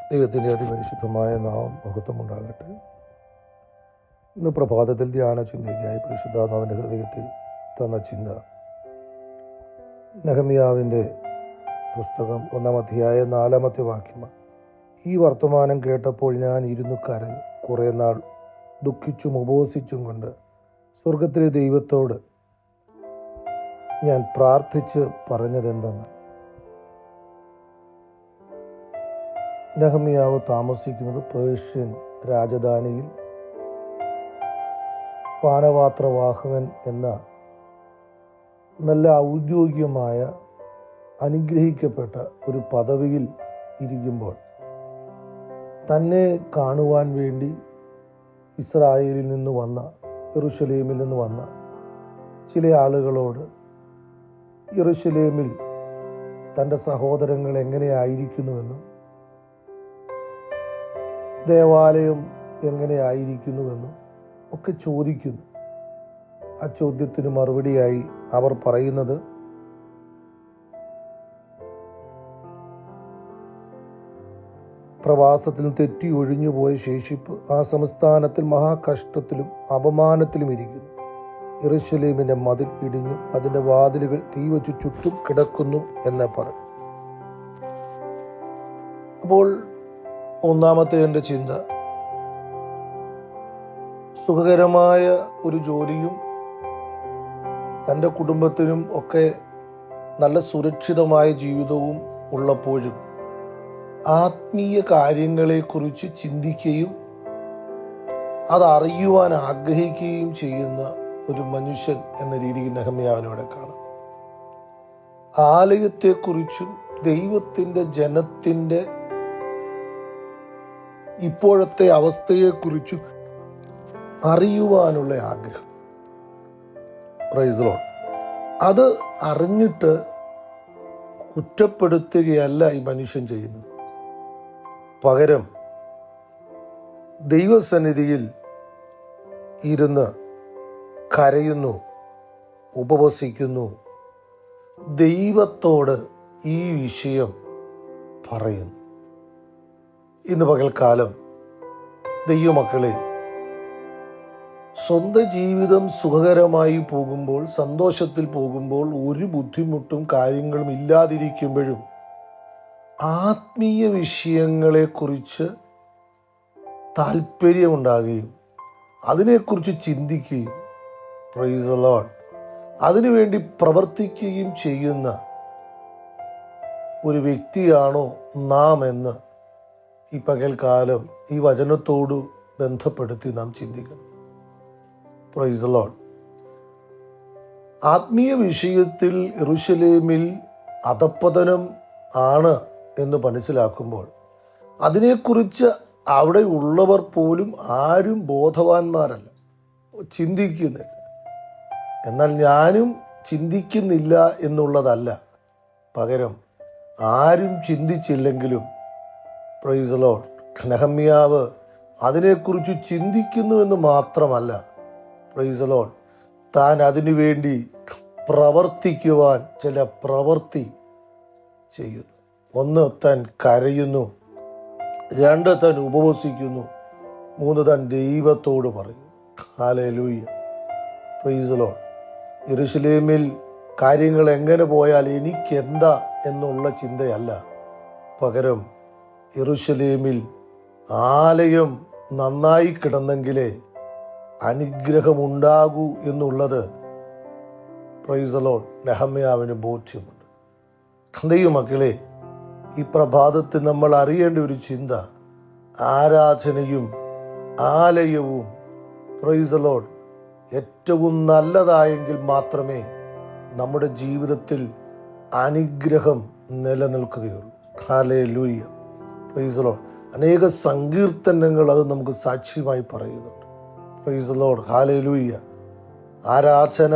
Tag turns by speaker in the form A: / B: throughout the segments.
A: ദൈവത്തിൻ്റെ അതിപരിശുദ്ധമായ നാമം മഹത്വമുണ്ടാകട്ടെ. ഇന്ന് പ്രഭാതത്തിൽ ധ്യാന ചിന്തയ്ക്കായി പരിശുദ്ധാത്മാവിൻ്റെ ഹൃദയത്തിൽ തന്ന ചിന്ത നെഹമ്യാവിൻ്റെ പുസ്തകം 1-ാം അധ്യായം 4-ാമത്തെ വാക്യമാണ്. ഈ വർത്തമാനം കേട്ടപ്പോൾ ഞാൻ ഇരുന്നു കരഞ്ഞു, കുറേ നാൾ ദുഃഖിച്ചും ഉപവസിച്ചും കൊണ്ട് സ്വർഗത്തിലെ ദൈവത്തോട് ഞാൻ പ്രാർത്ഥിച്ച് പറഞ്ഞതെന്തെന്ന്. നെഹമ്യാവ് താമസിക്കുന്നത് പേർഷ്യൻ രാജധാനിയിൽ പാനപാത്രവാഹകൻ എന്ന നല്ല ഔദ്യോഗികമായ അനുഗ്രഹിക്കപ്പെട്ട ഒരു പദവിയിൽ ഇരിക്കുമ്പോൾ തന്നെ കാണുവാൻ വേണ്ടി ഇസ്രായേലിൽ നിന്ന് വന്ന, യെരുശലേമിൽ നിന്ന് വന്ന ചില ആളുകളോട് യെരുശലേമിൽ തൻ്റെ സഹോദരങ്ങൾ എങ്ങനെയായിരിക്കുന്നുവെന്നും ദേവാലയം എങ്ങനെയായിരിക്കുന്നുവെന്നും ഒക്കെ ചോദിക്കുന്നു. ആ ചോദ്യത്തിന് മറുപടിയായി അവർ പറയുന്നത്, പ്രവാസത്തിൽ തെറ്റി ഒഴിഞ്ഞുപോയ ശേഷിപ്പ് ആ സംസ്ഥാനത്തിൽ മഹാകഷ്ടത്തിലും അപമാനത്തിലും ഇരിക്കുന്നു. യെരുശലേമിൻ്റെ മതിൽ ഇടിഞ്ഞു, അതിൻ്റെ വാതിലുകൾ തീവച്ചു ചുറ്റും കിടക്കുന്നു എന്ന് പറയും. അപ്പോൾ ഒന്നാമത്തെ എൻ്റെ ചിന്ത, സുഖകരമായ ഒരു ജോലിയും തൻ്റെ കുടുംബത്തിനും ഒക്കെ നല്ല സുരക്ഷിതമായ ജീവിതവും ഉള്ളപ്പോഴും ആത്മീയ കാര്യങ്ങളെക്കുറിച്ച് ചിന്തിക്കുകയും അതറിയുവാൻ ആഗ്രഹിക്കുകയും ചെയ്യുന്ന ഒരു മനുഷ്യൻ എന്ന രീതിയിൽ നെഹമ്യാവിനെ കാണാം. ആലയത്തെക്കുറിച്ചും ദൈവത്തിൻ്റെ ജനത്തിൻ്റെ ഇപ്പോഴത്തെ അവസ്ഥയെക്കുറിച്ച് അറിയുവാനുള്ള ആഗ്രഹം. Price the Lord. അത് അറിഞ്ഞിട്ട് കുറ്റപ്പെടുത്തുകയല്ല ഈ മനുഷ്യൻ ചെയ്യുന്നത്. പകരം ദൈവസന്നിധിയിൽ ഇരുന്ന് കരയുന്നു, ഉപവസിക്കുന്നു, ദൈവത്തോട് ഈ വിഷയം പറയുന്നു. ഇന്ന് പകൽക്കാലം ദൈവമക്കളെ, സ്വന്തം ജീവിതം സുഖകരമായി പോകുമ്പോൾ, സന്തോഷത്തിൽ പോകുമ്പോൾ, ഒരു ബുദ്ധിമുട്ടും കാര്യങ്ങളും ഇല്ലാതിരിക്കുമ്പോഴും ആത്മീയ വിഷയങ്ങളെക്കുറിച്ച് താല്പര്യമുണ്ടാകുകയും അതിനെക്കുറിച്ച് ചിന്തിക്കുകയും, പ്രൈസ് ദി ലോർഡ്, അതിനുവേണ്ടി പ്രവർത്തിക്കുകയും ചെയ്യുന്ന ഒരു വ്യക്തിയാണോ നാം എന്ന് ഈ പകൽക്കാലം ഈ വചനത്തോട് ബന്ധപ്പെടുത്തി നാം ചിന്തിക്കണം. Price the Lord. ആത്മീയ വിഷയത്തിൽ യെരുശലേമിൽ അധപ്പതനം ആണ് എന്ന് മനസ്സിലാക്കുമ്പോൾ അതിനെക്കുറിച്ച് അവിടെ ഉള്ളവർ പോലും ആരും ബോധവാന്മാരല്ല, ചിന്തിക്കുന്നില്ല. എന്നാൽ ഞാനും ചിന്തിക്കുന്നില്ല എന്നുള്ളതല്ല, പകരം ആരും ചിന്തിച്ചില്ലെങ്കിലും പ്രൈസ് ദി ലോർഡ്, നെഹമ്യാവ് അതിനെക്കുറിച്ച് ചിന്തിക്കുന്നു എന്ന് മാത്രമല്ല, പ്രൈസ് ദി ലോർഡ്, താൻ അതിനുവേണ്ടി പ്രവർത്തിക്കുവാൻ ചില പ്രവൃത്തി ചെയ്യുന്നു. 1, താൻ കരയുന്നു. 2, താൻ ഉപവസിക്കുന്നു. 3, താൻ ദൈവത്തോട് പറയും. Hallelujah, praise the Lord. യെരുശലേമിൽ കാര്യങ്ങൾ എങ്ങനെ പോയാൽ എനിക്കെന്താ എന്നുള്ള ചിന്തയല്ല, പകരം യെരുശലേമിൽ ആലയം നന്നായി കിടന്നെങ്കിലേ അനുഗ്രഹമുണ്ടാകൂ എന്നുള്ളത് പ്രൈസ് ദി ലോർഡ് നെഹമ്യാവിന് ബോധ്യമുണ്ട്. ദൈവമക്കളെ, ഈ പ്രഭാതത്തിൽ നമ്മൾ അറിയേണ്ട ഒരു ചിന്ത, ആരാധനയും ആലയവും പ്രൈസ് ദി ലോർഡ് ഏറ്റവും നല്ലതായെങ്കിൽ മാത്രമേ നമ്മുടെ ജീവിതത്തിൽ അനുഗ്രഹം നിലനിൽക്കുകയുള്ളൂ. Hallelujah, praise the lord. അനേക സങ്കീർത്തനങ്ങൾ അത് നമുക്ക് സാക്ഷ്യമായി പറയുന്നുണ്ട്. Praise the lord, hallelujah. ആരാധന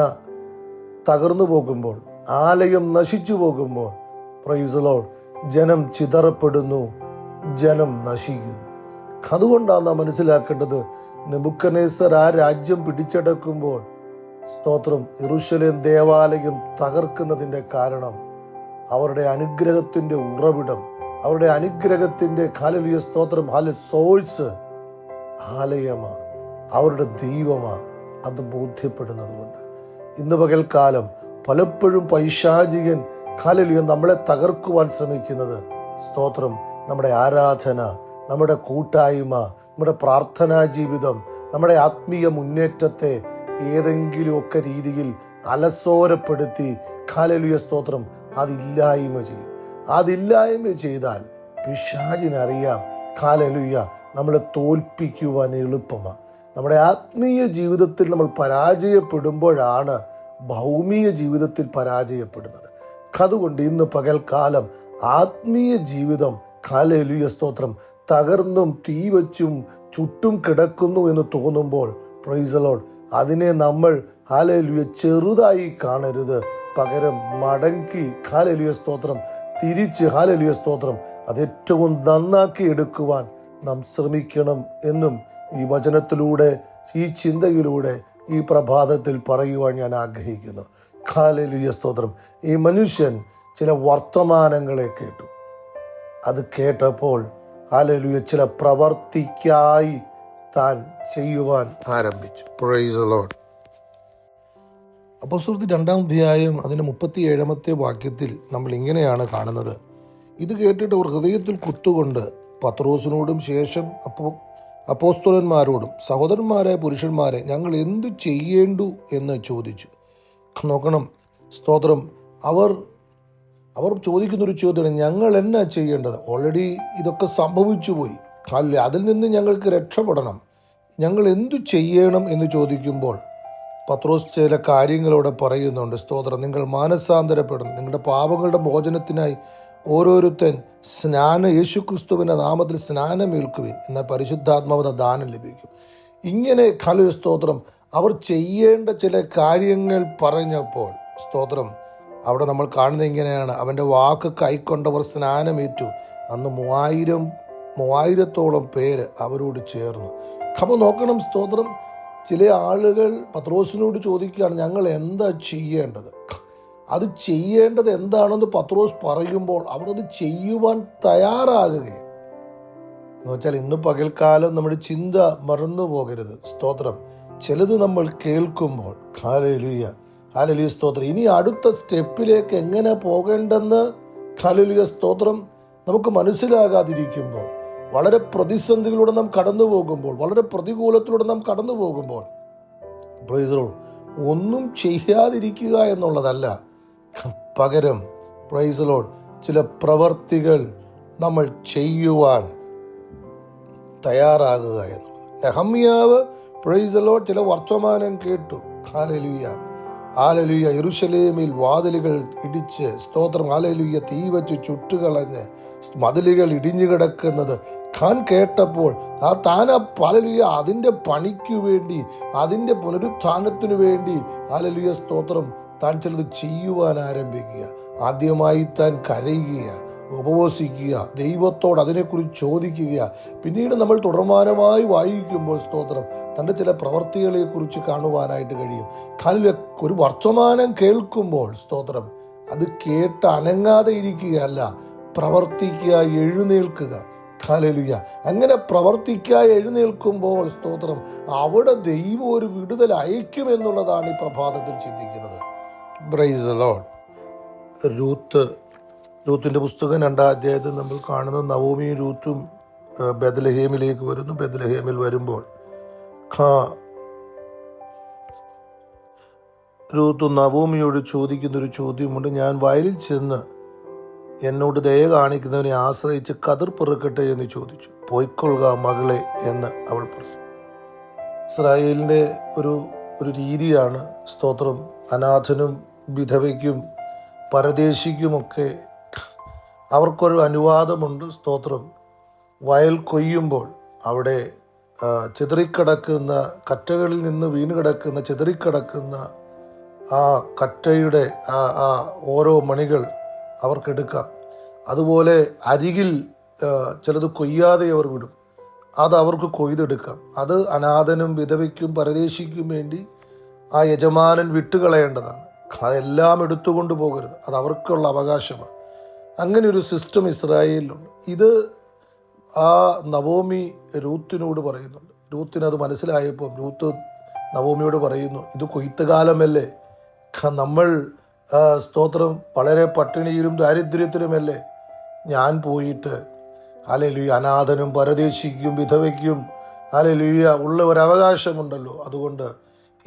A: തകർന്നു പോകുമ്പോൾ, ആലയം നശിച്ചു പോകുമ്പോൾ, പ്രൈസ് ദി ലോർഡ്, ജനം ചിതറപ്പെടുന്നു, ജനം നശിക്കുന്നു. അതുകൊണ്ടാണ് നാം മനസ്സിലാക്കേണ്ടത്, നെബൂഖദ്നേസർ ആ രാജ്യം പിടിച്ചടക്കുമ്പോൾ, സ്തോത്രം, യെരുശലേം ദേവാലയം തകർക്കുന്നതിൻ്റെ കാരണം അവരുടെ അനുഗ്രഹത്തിൻ്റെ ഉറവിടം അവരുടെ അനുഗ്രഹത്തിൻ്റെ ഹല്ലേലൂയ സ്തോത്രം സോഴ്സ് ആലയമാ, അവരുടെ ദൈവമാ. അത് ബോധ്യപ്പെടുന്നത് കൊണ്ട് ഇന്ന് പകൽക്കാലം പലപ്പോഴും പൈശാചികൻ ഹല്ലേലൂയ നമ്മളെ തകർക്കുവാൻ ശ്രമിക്കുന്നത് സ്തോത്രം നമ്മുടെ ആരാധന, നമ്മുടെ കൂട്ടായ്മ, നമ്മുടെ പ്രാർത്ഥനാ ജീവിതം, നമ്മുടെ ആത്മീയ മുന്നേറ്റത്തെ ഏതെങ്കിലുമൊക്കെ രീതിയിൽ അലസോരപ്പെടുത്തി ഹല്ലേലൂയ സ്തോത്രം അതില്ലായ്മ ചെയ്യും. അതില്ലായ്മ ചെയ്താൽ പിശാചിനറിയാം ഹല്ലേലൂയ നമ്മളെ തോൽപ്പിക്കുവാൻ എളുപ്പമാണ്. നമ്മുടെ ആത്മീയ ജീവിതത്തിൽ നമ്മൾ പരാജയപ്പെടുമ്പോഴാണ് ഭൗമിക ജീവിതത്തിൽ പരാജയപ്പെടുന്നത്. അതുകൊണ്ട് ഇന്ന് പകൽക്കാലം ആത്മീയ ജീവിതം ഹല്ലേലൂയ സ്തോത്രം തകർന്നും തീവച്ചും ചുറ്റും കിടക്കുന്നു എന്ന് തോന്നുമ്പോൾ പ്രൈസ് ദി ലോർഡ് അതിനെ നമ്മൾ ഹല്ലേലൂയ ചെറുതായി കാണരുത്. പകരം മടക്കി ഹല്ലേലൂയ സ്തോത്രം തിരിച്ച് ഹല്ലേലൂയ സ്തോത്രം അത് ഏറ്റവും നന്നാക്കി എടുക്കുവാൻ നാം ശ്രമിക്കണം എന്നും ഈ വചനത്തിലൂടെ, ഈ ചിന്തയിലൂടെ ഈ പ്രഭാതത്തിൽ പറയുവാൻ ഞാൻ ആഗ്രഹിക്കുന്നു. ഹല്ലേലൂയ സ്തോത്രം. ഈ മനുഷ്യൻ ചില വർത്തമാനങ്ങളെ കേട്ടു. അത് കേട്ടപ്പോൾ ഹല്ലേലൂയ ചില പ്രവർത്തിക്കായി താൻ ചെയ്യുവാൻ ആരംഭിച്ചു. Praise the lord. അപ്പോസ്തലർ 2-ാം അധ്യായം അതിൻ്റെ 37-ാമത്തെ വാക്യത്തിൽ നമ്മൾ ഇങ്ങനെയാണ് കാണുന്നത്. ഇത് കേട്ടിട്ട് അവർ ഹൃദയത്തിൽ കുത്തുകൊണ്ട് പത്രോസിനോടും ശേഷം അപ്പോസ്തലന്മാരോടും സഹോദരന്മാരായ പുരുഷന്മാരെ ഞങ്ങൾ എന്തു ചെയ്യേണ്ടു എന്ന് ചോദിച്ചു. നോക്കണം സ്തോത്രം, അവർ ചോദിക്കുന്നൊരു ചോദ്യമാണ്, ഞങ്ങൾ എന്നാ ചെയ്യേണ്ടത്? ഓൾറെഡി ഇതൊക്കെ സംഭവിച്ചു പോയി, അല്ല അതിൽ നിന്ന് ഞങ്ങൾക്ക് രക്ഷപ്പെടണം, ഞങ്ങൾ എന്തു ചെയ്യണം എന്ന് ചോദിക്കുമ്പോൾ പത്രോസ് ചില കാര്യങ്ങളോടെ പറയുന്നുണ്ട്. സ്തോത്രം, നിങ്ങൾ മാനസാന്തരപ്പെടണം, നിങ്ങളുടെ പാപങ്ങളുടെ മോചനത്തിനായി ഓരോരുത്തൻ യേശുക്രിസ്തുവിൻ്റെ നാമത്തിൽ സ്നാനമേൽക്കുവിൻ, എന്നാൽ പരിശുദ്ധാത്മാവെന്ന ദാനം ലഭിക്കും. ഇങ്ങനെ ഹല്ലേലൂയ സ്തോത്രം അവർ ചെയ്യേണ്ട ചില കാര്യങ്ങൾ പറഞ്ഞപ്പോൾ സ്തോത്രം അവിടെ നമ്മൾ കാണുന്നത് ഇങ്ങനെയാണ്. അവൻ്റെ വാക്ക് കൈക്കൊണ്ടവർ സ്നാനമേറ്റു. അന്ന് 3000-ഓളം പേര് അവരോട് ചേർന്നു. അപ്പോൾ നോക്കണം സ്തോത്രം, ചില ആളുകൾ പത്രോസിനോട് ചോദിക്കുകയാണ്, ഞങ്ങൾ എന്താ ചെയ്യേണ്ടത്? അത് ചെയ്യേണ്ടത് എന്താണെന്ന് പത്രോസ് പറയുമ്പോൾ അവർ അത് ചെയ്യുവാൻ തയ്യാറാകുകയാണ്. എന്ന് വെച്ചാൽ ഇന്ന് പകൽക്കാലം നമ്മുടെ ചിന്ത മറന്നു പോകരുത്. സ്തോത്രം, ചിലത് നമ്മൾ കേൾക്കുമ്പോൾ ഹല്ലേലൂയ സ്തോത്രം ഇനി അടുത്ത സ്റ്റെപ്പിലേക്ക് എങ്ങനെ പോകേണ്ടെന്ന് ഹല്ലേലൂയ സ്തോത്രം നമുക്ക് മനസ്സിലാകാതിരിക്കുമ്പോൾ, വളരെ പ്രതിസന്ധികളിലൂടെ നാം കടന്നു പോകുമ്പോൾ, വളരെ പ്രതികൂലത്തിലൂടെ നാം കടന്നു പോകുമ്പോൾ പ്രൈസ് ദി ലോർഡ് ഒന്നും ചെയ്യാതിരിക്കുക എന്നുള്ളതല്ല, പകരം പ്രൈസ് ദി ലോർഡ് ചില പ്രവർത്തികൾ നമ്മൾ ചെയ്യുവാൻ തയ്യാറാകുക എന്നുള്ളത്. നെഹമ്യാവ് പ്രൈസ് ദി ലോർഡ് ചില വർത്തമാനം കേട്ടു. ഹല്ലേലൂയ യെരൂശലേമിൽ വാതിലുകൾ ഇടിച്ച് സ്തോത്രം ഹല്ലേലൂയ തീ വച്ച് ചുട്ടുകളഞ്ഞ് മതിലുകൾ ഇടിഞ്ഞു കിടക്കുന്നത് ഖാൻ കേട്ടപ്പോൾ ഹല്ലേലൂയ അതിൻ്റെ പണിക്ക് വേണ്ടി, അതിൻ്റെ പുനരുത്ഥാനത്തിനു വേണ്ടി ഹല്ലേലൂയ സ്തോത്രം താൻ ചിലത് ചെയ്യുവാൻ ആരംഭിക്കുക. ആദ്യമായി താൻ കരയുക, ഉപവസിക്കുക, ദൈവത്തോട് അതിനെക്കുറിച്ച് ചോദിക്കുക. പിന്നീട് നമ്മൾ തുടർമാനമായി വായിക്കുമ്പോൾ സ്തോത്രം തൻ്റെ ചില പ്രവർത്തികളെ കുറിച്ച് കാണുവാനായിട്ട് കഴിയും. ഒരു വർത്തമാനം കേൾക്കുമ്പോൾ സ്തോത്രം അത് കേട്ട് അനങ്ങാതെ ഇരിക്കുകയല്ല, പ്രവർത്തിക്കുക, എഴുന്നേൽക്കുക. ഹല്ലേലൂയ. അങ്ങനെ പ്രവർത്തിക്കുക, എഴുന്നേൽക്കുമ്പോൾ സ്തോത്രം അവിടെ ദൈവം ഒരു വിടുതൽ അയക്കുമെന്നുള്ളതാണ് ഈ പ്രഭാതത്തിൽ ചിന്തിക്കുന്നത്. Price the Lord. രൂത്തിന്റെ പുസ്തകം 2-ാം അധ്യായത്തിൽ നമ്മൾ കാണുന്നത് നവോമിയും രൂത്തും ബെത്ലഹേമിലേക്ക് വരുന്നു. ബെത്ലഹേമിൽ വരുമ്പോൾ രൂത്ത് നവോമിയോട് ചോദിക്കുന്നൊരു ചോദ്യമുണ്ട്. ഞാൻ വയലിൽ ചെന്ന് എന്നോട് ദയ കാണിക്കുന്നവനെ ആശ്രയിച്ച് കതിർ പെറുക്കട്ടെ എന്ന് ചോദിച്ചു. പോയിക്കൊള്ളുക മകളെ എന്ന് അവൾ പറഞ്ഞു. ഇസ്രായേലിൻ്റെ ഒരു രീതിയാണ് സ്തോത്രം, അനാഥനും വിധവയ്ക്കും പരദേശിക്കുമൊക്കെ അവർക്കൊരു അനുവാദമുണ്ട്. സ്തോത്രം, വയൽ കൊയ്യുമ്പോൾ അവിടെ ചിതറിക്കിടക്കുന്ന കറ്റകളിൽ നിന്ന് വീണ് കിടക്കുന്ന ചിതറിക്കിടക്കുന്ന ആ കറ്റയുടെ ആ ഓരോ മണികൾ അവർക്കെടുക്കാം. അതുപോലെ അരികിൽ ചിലത് കൊയ്യാതെ അവർ വിടും, അത് അവർക്ക് കൊയ്തെടുക്കാം. അത് അനാഥനും വിധവയ്ക്കും പരദേശിക്കും വേണ്ടി ആ യജമാനൻ വിട്ടുകളയേണ്ടതാണ്. അതെല്ലാം എടുത്തുകൊണ്ട് പോകരുത്, അത് അവർക്കുള്ള അവകാശമാണ്. അങ്ങനെ ഒരു സിസ്റ്റം ഇസ്രായേലിലുണ്ട്. ഇത് ആ നവോമി രൂത്തിനോട് പറയുന്നുണ്ട്. രൂത്തിനത് മനസ്സിലായപ്പോൾ രൂത്ത് നവോമിയോട് പറയുന്നു, ഇത് കൊയ്ത്തുകാലമല്ലേ, നമ്മൾ സ്തോത്രം വളരെ പട്ടിണിയിലും ദാരിദ്ര്യത്തിലുമല്ലേ, ഞാൻ പോയിട്ട് ഹല്ലേലൂയ അനാഥനും പരദേശിക്കും വിധവയ്ക്കും ഹല്ലേലൂയ ഉള്ള ഒരവകാശമുണ്ടല്ലോ, അതുകൊണ്ട്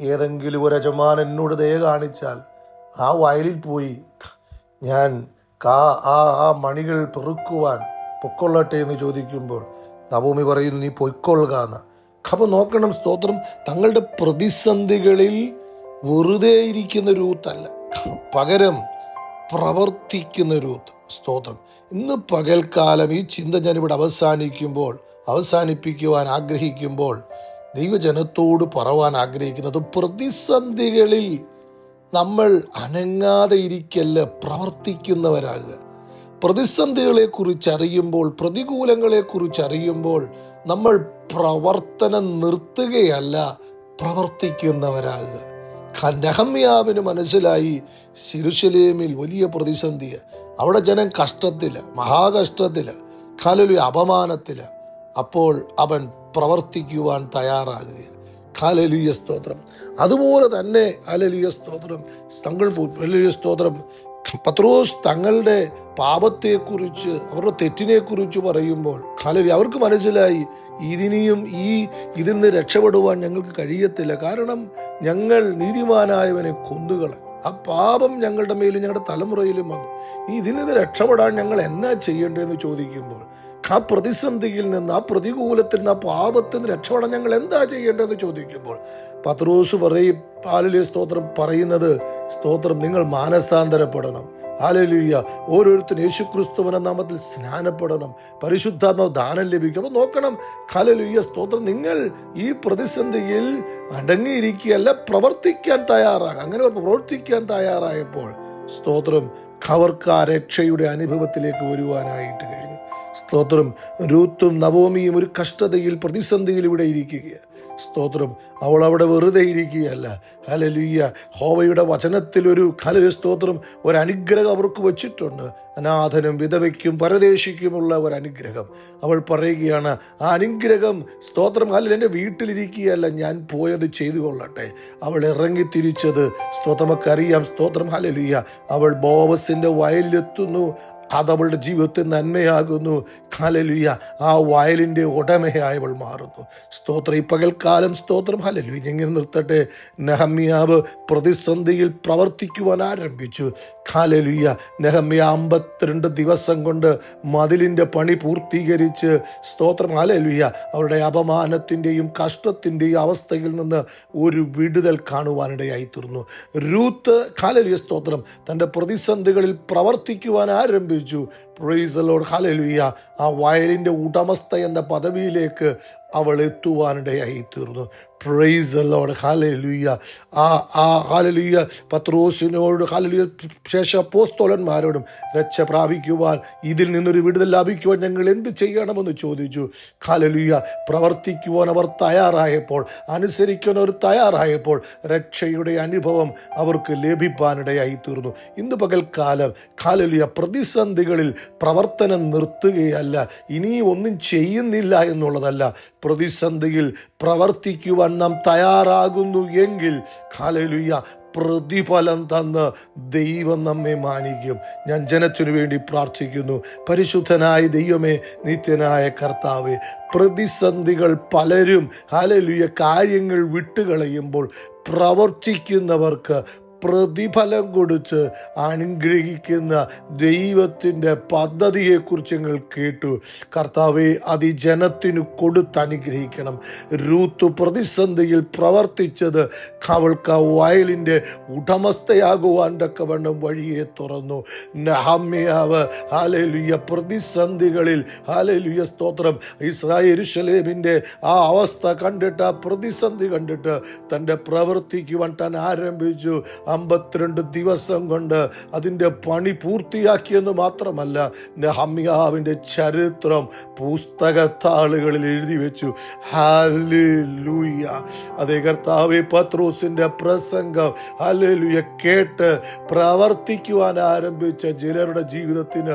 A: ഏതെങ്കിലും ഒരു യജമാനൻ എന്നോട് ദയ കാണിച്ചാൽ ആ വയലിൽ പോയി ഞാൻ ആ മണികൾ പെറുക്കുവാൻ പൊക്കൊള്ളട്ടെ എന്ന് ചോദിക്കുമ്പോൾ നവോമി പറയുന്നു, നീ പൊയ്ക്കൊള്ളുക എന്ന്. അപ്പോൾ നോക്കണം, സ്തോത്രം, തങ്ങളുടെ പ്രതിസന്ധികളിൽ വെറുതെ ഇരിക്കുന്ന രൂത്തല്ല, പകരം പ്രവർത്തിക്കുന്ന രൂത്ത്. സ്തോത്രം. ഇന്ന് പകൽക്കാലം ഈ ചിന്ത ഞാനിവിടെ അവസാനിപ്പിക്കുവാൻ ആഗ്രഹിക്കുമ്പോൾ ദൈവജനത്തോട് പറവാൻ ആഗ്രഹിക്കുന്നത്, പ്രതിസന്ധികളിൽ നമ്മൾ അനങ്ങാതെ ഇരിക്കല്ല, പ്രവർത്തിക്കുന്നവരാകുക. പ്രതിസന്ധികളെക്കുറിച്ച് അറിയുമ്പോൾ, പ്രതികൂലങ്ങളെക്കുറിച്ച് അറിയുമ്പോൾ നമ്മൾ പ്രവർത്തനം നിർത്തുകയല്ല, പ്രവർത്തിക്കുന്നവരാകുക. നെഹമ്യാവിന് മനസ്സിലായി, യെരൂശലേമിൽ വലിയ പ്രതിസന്ധിയ, അവിടെ ജനം കഷ്ടത്തില്, മഹാകഷ്ടത്തില്, ഹല്ലേലൂയ അപമാനത്തില്. അപ്പോൾ അവൻ പ്രവർത്തിക്കുവാൻ തയ്യാറാകുക. ഹല്ലേലൂയ സ്തോത്രം. അതുപോലെ തന്നെ ഹല്ലേലൂയ സ്തോത്രം, ഹല്ലേലൂയ സ്തോത്രം, പത്രോസ് തങ്ങളുടെ പാപത്തെക്കുറിച്ച്, അവരുടെ തെറ്റിനെക്കുറിച്ച് പറയുമ്പോൾ ഹല്ലേലൂയ അവർക്ക് മനസ്സിലായി, ഇതിൽ നിന്ന് രക്ഷപ്പെടുവാൻ ഞങ്ങൾക്ക് കഴിയത്തില്ല, കാരണം ഞങ്ങൾ നീതിമാനായവനെ കൊന്നുകള, ആ പാപം ഞങ്ങളുടെ മേലും ഞങ്ങളുടെ തലമുറയിലും വന്നു, ഇതിൽ നിന്ന് രക്ഷപ്പെടാൻ ഞങ്ങൾ എന്നാ ചെയ്യേണ്ടതെന്ന് ചോദിക്കുമ്പോൾ, ആ പ്രതിസന്ധിയിൽ നിന്ന്, ആ പ്രതികൂലത്തിൽ നിന്ന്, ആ പാപത്തിൽ നിന്ന് രക്ഷപ്പെടാൻ ഞങ്ങൾ എന്താ ചെയ്യേണ്ടതെന്ന് ചോദിക്കുമ്പോൾ പത്രോസ് പറയും, ഹല്ലേലൂയ സ്തോത്രം, പറയുന്നത്, സ്തോത്രം, നിങ്ങൾ മാനസാന്തരപ്പെടണം. ഹല്ലേലൂയ. ഓരോരുത്തരും യേശുക്രിസ്തുവിന്റെ നാമത്തിൽ സ്നാനപ്പെടണം, പരിശുദ്ധാത്മാവ് ദാനം ലഭിക്കും. അപ്പോൾ നോക്കണം, ഹല്ലേലൂയ സ്തോത്രം, നിങ്ങൾ ഈ പ്രതിസന്ധിയിൽ അടങ്ങിയിരിക്കുകയല്ല, പ്രവർത്തിക്കാൻ തയ്യാറാകുക. അങ്ങനെ പ്രവർത്തിക്കാൻ തയ്യാറായപ്പോൾ സ്തോത്രം, അവർക്ക് ആ രക്ഷയുടെ അനുഭവത്തിലേക്ക് വരുവാനായിട്ട് കഴിഞ്ഞു. സ്തോത്രം. രൂത്തും നവോമിയും ഒരു കഷ്ടതയിൽ, പ്രതിസന്ധിയിൽ ഇവിടെ ഇരിക്കുകയാണ്. സ്തോത്രം. അവൾ അവിടെ വെറുതെ ഇരിക്കുകയല്ല. ഹല്ലേലൂയ. യഹോവയുടെ വചനത്തിൽ ഹല്ലേലൂയ സ്തോത്രം, ഒരു അനുഗ്രഹം അവർക്ക് വച്ചിട്ടുണ്ട്. അനാഥനും വിധവയ്ക്കും പരദേശിക്കുമുള്ള ഒരു അനുഗ്രഹം. അവൾ പറയുകയാണ്, ആ അനുഗ്രഹം സ്തോത്രം, ഹല്ലേലൂയ, എൻ്റെ വീട്ടിലിരിക്കുകയല്ല, ഞാൻ പോയത് ചെയ്തു കൊള്ളട്ടെ. അവൾ ഇറങ്ങിത്തിരിച്ചത് സ്തോത്രം, നമുക്കറിയാം. സ്തോത്രം. ഹല്ലേലൂയ. അവൾ ബോവസിന്റെ വയലിലെത്തുന്നു. അതവളുടെ ജീവിതത്തിൽ നന്മയാകുന്നു. ഹല്ലേലൂയ. ആ വയലിൻ്റെ ഉടമയായി അവൾ മാറുന്നു. സ്തോത്രം. ഈ പകൽക്കാലം സ്തോത്രം, ഹല്ലേലൂയ, ഇങ്ങനെ നിർത്തട്ടെ. നെഹമ്യാവ് പ്രതിസന്ധിയിൽ പ്രവർത്തിക്കുവാൻ ആരംഭിച്ചു. ഹല്ലേലൂയ. നെഹമ്യ 52 ദിവസം കൊണ്ട് മതിലിൻ്റെ പണി പൂർത്തീകരിച്ച് സ്തോത്രം, ഹല്ലേലൂയ, അവരുടെ അപമാനത്തിൻ്റെയും കഷ്ടത്തിൻ്റെയും അവസ്ഥയിൽ നിന്ന് ഒരു വിടുതൽ കാണുവാനിടയായി തീർന്നു. രൂത്ത്, ഹല്ലേലൂയ സ്തോത്രം, തൻ്റെ പ്രതിസന്ധികളിൽ പ്രവർത്തിക്കുവാൻ ആരംഭിച്ചു. Praise the lord. ഹല്ലേലൂയ. ആ വയലിൻ്റെ ഉടമസ്ഥ എന്ന പദവിയിലേക്ക് അവൾ എത്തുവാനിടയായി തീർന്നു. Price the lord. Hallelujah. Hallelujah പത്രോസിനോട്, ഹല്ലേലൂയ, ശേഷം അപ്പോസ്തലന്മാരോടും രക്ഷ പ്രാപിക്കുവാൻ, ഇതിൽ നിന്നൊരു വിടുതൽ ലഭിക്കുവാൻ ഞങ്ങൾ എന്ത് ചെയ്യണമെന്ന് ചോദിച്ചു. ഹല്ലേലൂയ. പ്രവർത്തിക്കുവാൻ അവർ തയ്യാറായപ്പോൾ, അനുസരിക്കുവാൻ അവർ തയ്യാറായപ്പോൾ രക്ഷയുടെ അനുഭവം അവർക്ക് ലഭിക്കാനിടയായി തീർന്നു. ഇന്ന് പകൽക്കാലം ഹല്ലേലൂയ പ്രതിസന്ധികളിൽ പ്രവർത്തനം നിർത്തുകയല്ല, ഇനി ഒന്നും ചെയ്യുന്നില്ല എന്നുള്ളതല്ല. പ്രതിസന്ധിയിൽ പ്രവർത്തിക്കുവാൻ നാം തയ്യാറാകുന്നു എങ്കിൽ ഹല്ലേലൂയ പ്രതിഫലം തന്ന് ദൈവം നമ്മെ മാനിക്കും. ഞാൻ ജനത്തിനു വേണ്ടി പ്രാർത്ഥിക്കുന്നു. പരിശുദ്ധനായ ദൈവമേ, നിത്യനായ കർത്താവേ, പ്രതിസന്ധികൾ പലരും ഹല്ലേലൂയ കാര്യങ്ങൾ വിട്ടുകളയുമ്പോൾ പ്രവർത്തിക്കുന്നവർക്ക് പ്രതിഫലം കൊടുത്ത് അനുഗ്രഹിക്കുന്ന ദൈവത്തിൻ്റെ പദ്ധതിയെക്കുറിച്ച് ഞങ്ങൾ കേട്ടു. കർത്താവെ, അത് ജനത്തിന് കൊടുത്തനുഗ്രഹിക്കണം. രൂത്ത് പ്രതിസന്ധിയിൽ പ്രവർത്തിച്ചത് അവൾക്ക് വയലിൻ്റെ ഉടമസ്ഥയാകുവാൻ തക്കവണ്ണം വഴിയെ തുറന്നു. നെഹമ്യാവ് ഹല്ലേലൂയ പ്രതിസന്ധികളിൽ, ഹല്ലേലൂയ സ്തോത്രം, യെരൂശലേമിൻ്റെ ആ അവസ്ഥ കണ്ടിട്ട്, ആ പ്രതിസന്ധി കണ്ടിട്ട് തൻ്റെ പ്രവർത്തിക്കുവാൻ താൻ ആരംഭിച്ചു. 52 ദിവസം കൊണ്ട് അതിൻ്റെ പണി പൂർത്തിയാക്കിയെന്ന് മാത്രമല്ല, നെഹമ്യാവിൻ്റെ ചരിത്രം പുസ്തകത്താളുകളിൽ എഴുതി വെച്ചു. ഹല്ലേലൂയ. അതേ കർത്താവേ, പത്രോസിൻ്റെ പ്രസംഗം ഹല്ലേലൂയ കേട്ട് പ്രവർത്തിക്കുവാൻ ആരംഭിച്ച ചിലരുടെ ജീവിതത്തിന്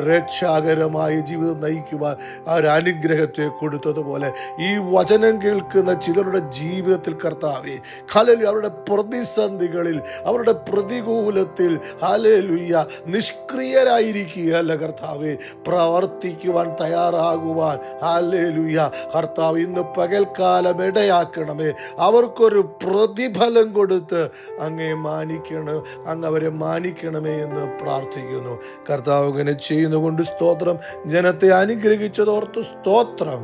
A: രക്ഷാകരമായ ജീവിതം നയിക്കുവാൻ ആ ഒരു അനുഗ്രഹത്തെ കൊടുത്തതുപോലെ ഈ വചനം കേൾക്കുന്ന ചിലരുടെ ജീവിതത്തിൽ കർത്താവേ ഹല്ലേലൂയ, അവരുടെ പ്രതിസന്ധികളിൽ, അവരുടെ പ്രതികൂലത്തിൽ ഹല്ലേലൂയ നിഷ്ക്രിയരായിരിക്കുകയല്ല കർത്താവേ, പ്രവർത്തിക്കുവാൻ തയ്യാറാകുവാൻ ഹല്ലേലൂയ കർത്താവ് ഇന്ന് പകൽക്കാലം ഇടയാക്കണമേ. അവർക്കൊരു പ്രതിഫലം കൊടുത്ത് അങ്ങേ മാനിക്കണം, അങ്ങ് അവരെ മാനിക്കണമേ എന്ന് പ്രാർത്ഥിക്കുന്നു. കർത്താവ് ഇങ്ങനെ ചെയ്യുന്നതുകൊണ്ട് സ്തോത്രം. ജനത്തെ അനുഗ്രഹിച്ചതോർത്ത് സ്തോത്രം.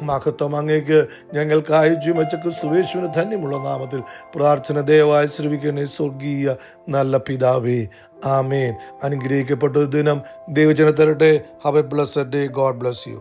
A: മഹത്വം അങ്ങേക്ക്. ഞങ്ങൾക്കായി ജീവച്ചക്ക് സുവേശുവിന് ധന്യമുള്ള നാമത്തിൽ പ്രാർത്ഥന ദയവായി ശ്രവിക്കണേ സ്വർഗീയ നല്ല പിതാവേ. ആമേൻ. അനുഗ്രഹിക്കപ്പെട്ട ദിനം ദൈവജന തരട്ടെ. Have A blessed day. God bless you.